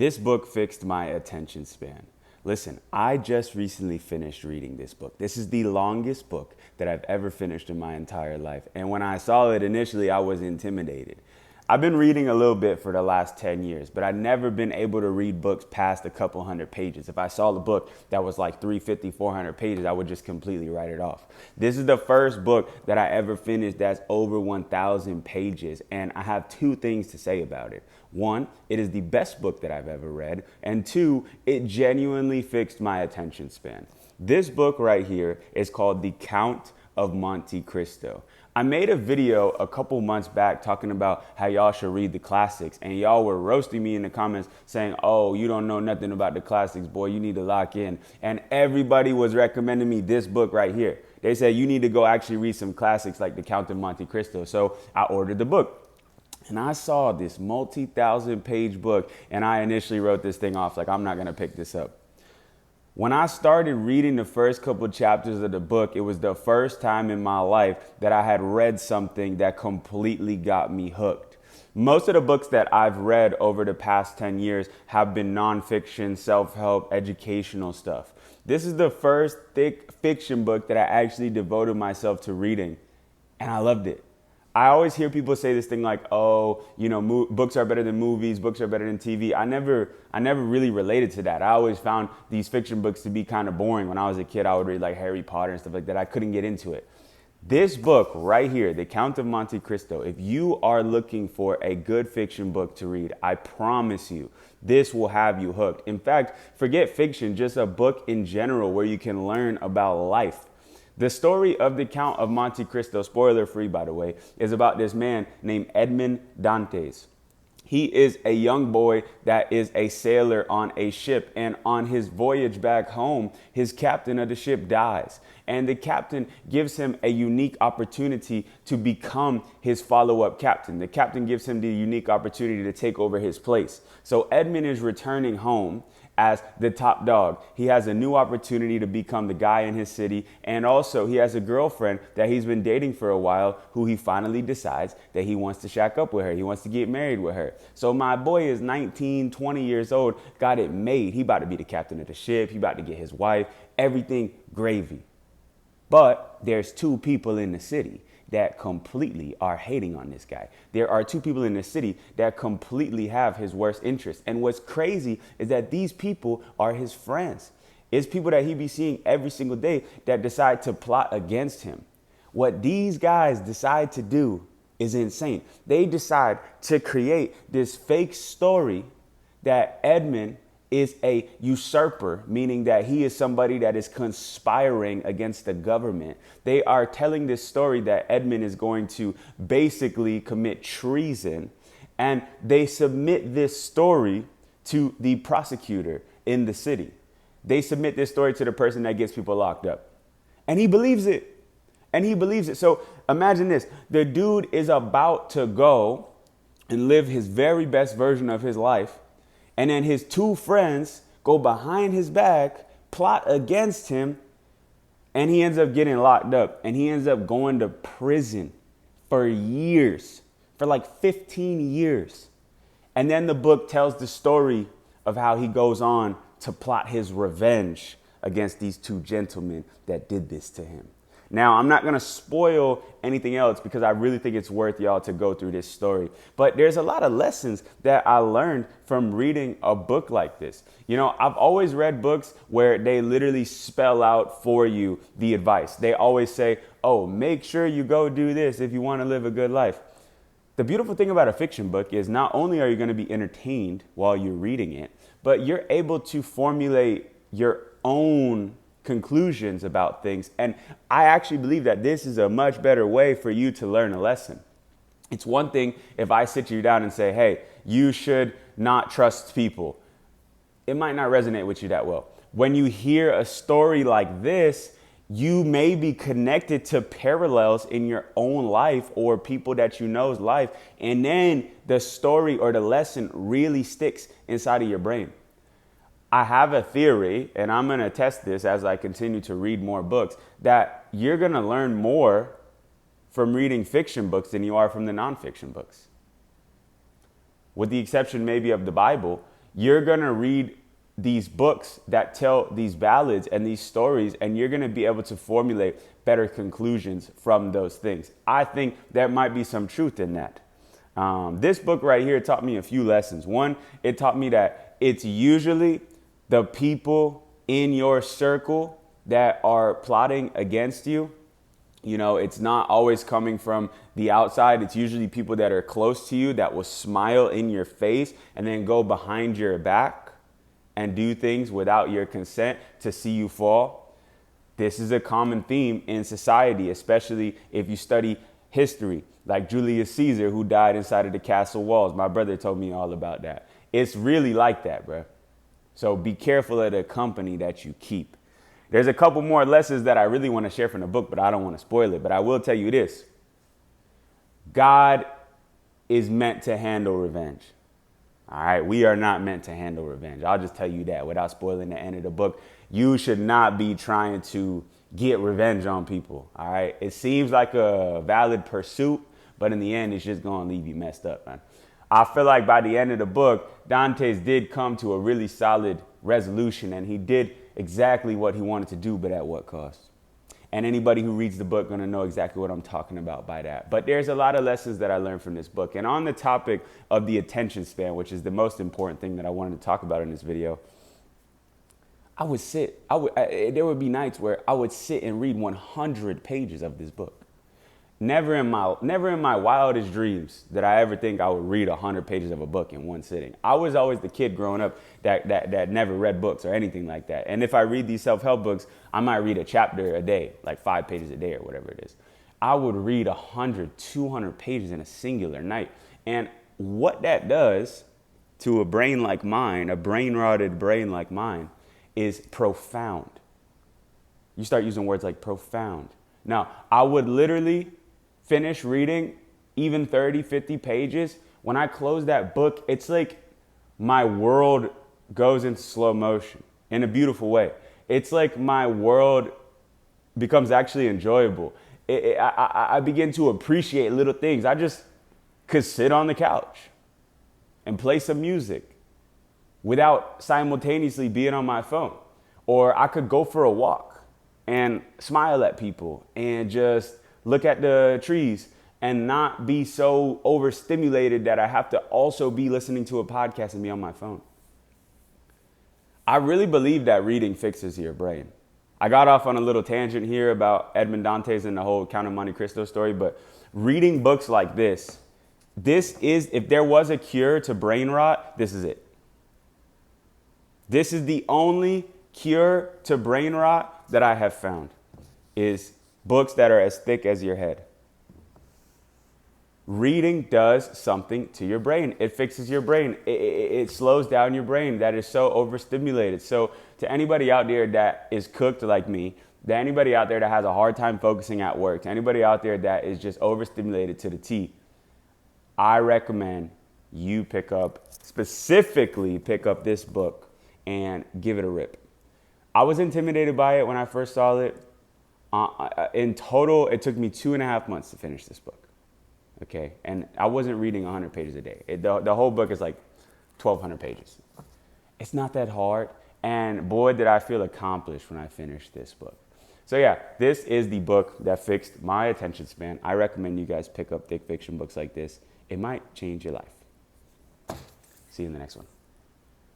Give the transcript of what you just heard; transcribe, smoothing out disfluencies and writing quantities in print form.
This book fixed my attention span. Listen, I just recently finished reading this book. This is the longest book that I've ever finished in my entire life. And when I saw it initially, I was intimidated. I've been reading a little bit for the last 10 years, but I've never been able to read books past a couple hundred pages. If I saw the book that was like 350, 400 pages, I would just completely write it off. This is the first book that I ever finished that's over 1,000 pages, and I have two things to say about it. One, it is the best book that I've ever read, and two, it genuinely fixed my attention span. This book right here is called The Count of Monte Cristo. I made a video a couple months back talking about how y'all should read the classics, and y'all were roasting me in the comments saying, oh, you don't know nothing about the classics, boy, you need to lock in. And everybody was recommending me this book right here. They said you need to go actually read some classics like The Count of Monte Cristo. So I ordered the book. And I saw this multi-thousand page book, and I initially wrote this thing off like, I'm not going to pick this up. When I started reading the first couple chapters of the book, it was the first time in my life that I had read something that completely got me hooked. Most of the books that I've read over the past 10 years have been nonfiction, self-help, educational stuff. This is the first thick fiction book that I actually devoted myself to reading, and I loved it. I always hear people say this thing like, oh, books are better than movies, books are better than TV. I never really related to that. I always found these fiction books to be kind of boring. When I was a kid, I would read like Harry Potter and stuff like that. I couldn't get into it. This book right here, The Count of Monte Cristo, if you are looking for a good fiction book to read, I promise you, this will have you hooked. In fact, forget fiction, just a book in general where you can learn about life. The story of The Count of Monte Cristo, spoiler free by the way, is about this man named Edmond Dantes. He is a young boy that is a sailor on a ship, and on his voyage back home, his captain of the ship dies. And the captain gives him a unique opportunity to become his follow-up captain. The captain gives him the unique opportunity to take over his place. So Edmond is returning home as the top dog. He has a new opportunity to become the guy in his city. And also he has a girlfriend that he's been dating for a while who he finally decides that he wants to shack up with her. He wants to get married with her. So my boy is 19, 20 years old, got it made. He about to be the captain of the ship. He about to get his wife, everything gravy. But there's two people in the city that completely are hating on this guy. There are two people in the city that completely have his worst interest. And what's crazy is that these people are his friends. It's people that he be seeing every single day that decide to plot against him. What these guys decide to do is insane. They decide to create this fake story that Edmond is a usurper, meaning that he is somebody that is conspiring against the government. They are telling this story that Edmond is going to basically commit treason, and they submit this story to the prosecutor in the city. They submit this story to the person that gets people locked up, and he believes it. And he believes it. So imagine this. The dude is about to go and live his very best version of his life, and then his two friends go behind his back, plot against him, and he ends up getting locked up. And he ends up going to prison for years, for like 15 years. And then the book tells the story of how he goes on to plot his revenge against these two gentlemen that did this to him. Now, I'm not going to spoil anything else because I really think it's worth y'all to go through this story. But there's a lot of lessons that I learned from reading a book like this. I've always read books where they literally spell out for you the advice. They always say, oh, make sure you go do this if you want to live a good life. The beautiful thing about a fiction book is not only are you going to be entertained while you're reading it, but you're able to formulate your own conclusions about things. And I actually believe that this is a much better way for you to learn a lesson. It's one thing if I sit you down and say, hey, you should not trust people. It might not resonate with you that well. When you hear a story like this, you may be connected to parallels in your own life or people that you know's life. And then the story or the lesson really sticks inside of your brain. I have a theory, and I'm going to test this as I continue to read more books, that you're going to learn more from reading fiction books than you are from the nonfiction books. With the exception maybe of the Bible, You're going to read these books that tell these ballads and these stories, and you're going to be able to formulate better conclusions from those things. I think there might be some truth in that. This book right here taught me a few lessons. One, it taught me that it's usually the people in your circle that are plotting against you. You know, it's not always coming from the outside. It's usually people that are close to you that will smile in your face and then go behind your back and do things without your consent to see you fall. This is a common theme in society, especially if you study history, like Julius Caesar, who died inside of the castle walls. My brother told me all about that. It's really like that, bro. So be careful of the company that you keep. There's a couple more lessons that I really want to share from the book, but I don't want to spoil it. But I will tell you this. God is meant to handle revenge. All right, we are not meant to handle revenge. I'll just tell you that without spoiling the end of the book. You should not be trying to get revenge on people. All right, it seems like a valid pursuit, but in the end, it's just going to leave you messed up, man. I feel like by the end of the book, Dantes did come to a really solid resolution, and he did exactly what he wanted to do, but at what cost? And anybody who reads the book going to know exactly what I'm talking about by that. But there's a lot of lessons that I learned from this book. And on the topic of the attention span, which is the most important thing that I wanted to talk about in this video, there would be nights where I would sit and read 100 pages of this book. Never in my wildest dreams did I ever think I would read 100 pages of a book in one sitting. I was always the kid growing up that never read books or anything like that. And if I read these self-help books, I might read a chapter a day, like 5 pages a day or whatever it is. I would read 100, 200 pages in a singular night. And what that does to a brain like mine, a brain-rotted brain like mine, is profound. You start using words like profound. Now, I would literally finish reading even 30, 50 pages. When I close that book, it's like my world goes into slow motion in a beautiful way. It's like my world becomes actually enjoyable. I begin to appreciate little things. I just could sit on the couch and play some music without simultaneously being on my phone. Or I could go for a walk and smile at people and just look at the trees and not be so overstimulated that I have to also be listening to a podcast and be on my phone. I really believe that reading fixes your brain. I got off on a little tangent here about Edmond Dantes and the whole Count of Monte Cristo story, but reading books like this is, if there was a cure to brain rot, this is it. This is the only cure to brain rot that I have found, is books that are as thick as your head. Reading does something to your brain. It fixes your brain. It slows down your brain that is so overstimulated. So to anybody out there that is cooked like me, to anybody out there that has a hard time focusing at work, to anybody out there that is just overstimulated to the T, I recommend you specifically pick up this book and give it a rip. I was intimidated by it when I first saw it. In total, it took me 2.5 months to finish this book. Okay, and I wasn't reading 100 pages a day. The whole book is like 1,200 pages. It's not that hard, and boy, did I feel accomplished when I finished this book. So yeah, this is the book that fixed my attention span. I recommend you guys pick up thick fiction books like this. It might change your life. See you in the next one.